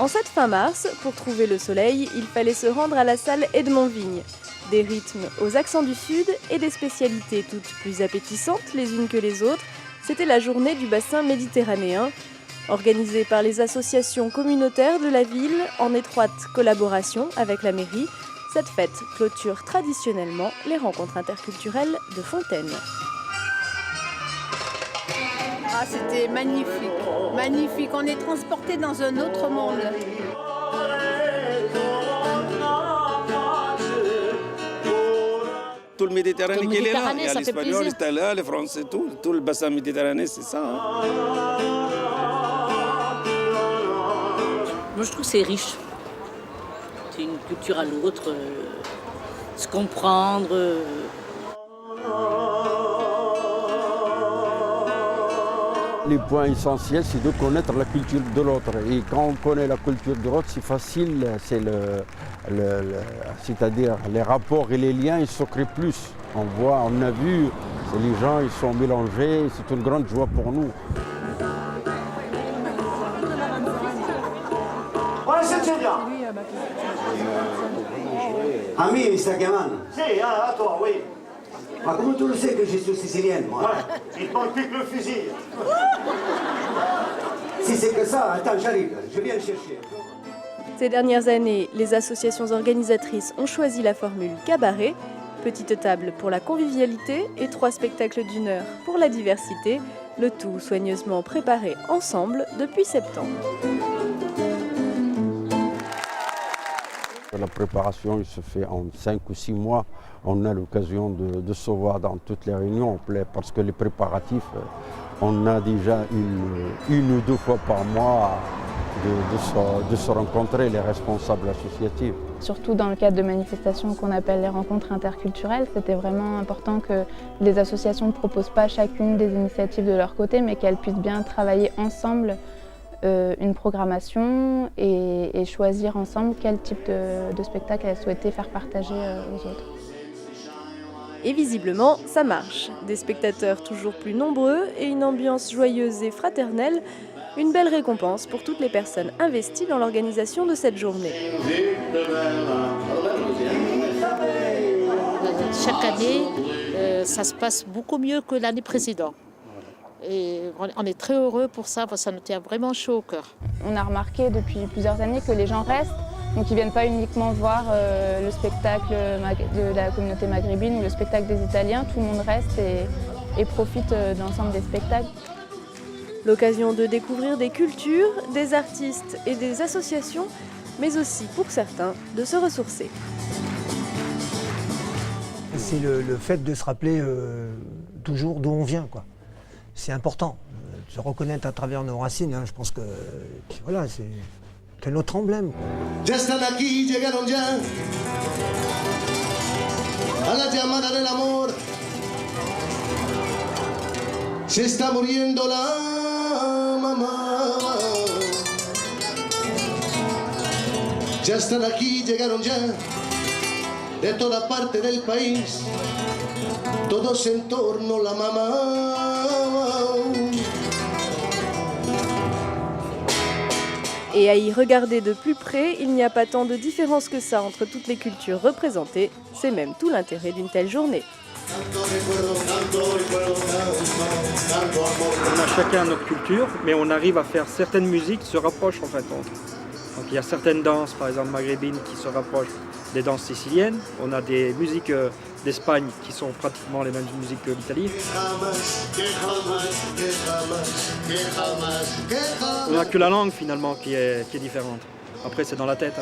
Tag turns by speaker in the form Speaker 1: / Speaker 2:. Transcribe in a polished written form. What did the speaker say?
Speaker 1: En cette fin mars, pour trouver le soleil, il fallait se rendre à la salle Edmond Vigne. Des rythmes aux accents du Sud et des spécialités toutes plus appétissantes les unes que les autres, c'était la journée du bassin méditerranéen, organisée par les associations communautaires de la ville en étroite collaboration avec la mairie. Cette fête clôture traditionnellement les rencontres interculturelles de Fontaine.
Speaker 2: Ah, c'était magnifique, magnifique. On est transporté dans un autre monde.
Speaker 3: Tout le Méditerranée qui est là, il y a l'Espagnol, l'Italien, le Français, tout le bassin méditerranéen, c'est ça.
Speaker 4: Moi, je trouve que c'est riche. C'est une culture à l'autre, se comprendre.
Speaker 5: Les points essentiels, c'est de connaître la culture de l'autre. Et quand on connaît la culture de l'autre, c'est facile, c'est-à-dire les rapports et les liens, ils se créent plus. On a vu, les gens, ils sont mélangés, c'est une grande joie pour nous.
Speaker 6: Ami, mi sta chiamando? Sì, a toi, oui. Ma come tu lo sai che je suis sicilienne, moi? Il parle plus que le fusil. Si c'est que ça, attends, j'arrive, je viens le chercher.
Speaker 1: Ces dernières années, les associations organisatrices ont choisi la formule cabaret, petite table pour la convivialité et 3 spectacles d'1 heure pour la diversité, le tout soigneusement préparé ensemble depuis septembre.
Speaker 5: La préparation, il se fait en 5 ou 6 mois. On a l'occasion de se voir dans toutes les réunions, parce que les préparatifs, on a déjà une ou 2 fois par mois de se rencontrer, les responsables associatifs.
Speaker 7: Surtout dans le cadre de manifestations qu'on appelle les rencontres interculturelles, c'était vraiment important que les associations ne proposent pas chacune des initiatives de leur côté, mais qu'elles puissent bien travailler ensemble une programmation et choisir ensemble quel type de spectacle elles souhaitaient faire partager aux autres.
Speaker 1: Et visiblement, ça marche. Des spectateurs toujours plus nombreux et une ambiance joyeuse et fraternelle. Une belle récompense pour toutes les personnes investies dans l'organisation de cette journée.
Speaker 4: Chaque année, ça se passe beaucoup mieux que l'année précédente. Et on est très heureux pour ça, parce que ça nous tient vraiment chaud au cœur.
Speaker 7: On a remarqué depuis plusieurs années que les gens restent, donc ils ne viennent pas uniquement voir le spectacle de la communauté maghrébine ou le spectacle des Italiens, tout le monde reste et profite d'ensemble des spectacles.
Speaker 1: L'occasion de découvrir des cultures, des artistes et des associations, mais aussi pour certains de se ressourcer.
Speaker 8: C'est le fait de se rappeler toujours d'où on vient, quoi. C'est important, de se reconnaître à travers nos racines, hein. Je pense que voilà, c'est notre emblème.
Speaker 9: Ya están aquí, llegaron ya a la llamada del amor. Se está muriendo la mamá. Ya están aquí, llegaron ya de toda parte del país. Todos en torno a la mamá.
Speaker 1: Et à y regarder de plus près, il n'y a pas tant de différence que ça entre toutes les cultures représentées. C'est même tout l'intérêt d'une telle journée.
Speaker 10: On a chacun notre culture, mais on arrive à faire certaines musiques qui se rapprochent en fait entre. Donc il y a certaines danses, par exemple maghrébines, qui se rapprochent des danses siciliennes. On a des musiques d'Espagne qui sont pratiquement les mêmes musiques que l'Italie. On n'a que la langue finalement qui est différente. Après c'est dans la tête.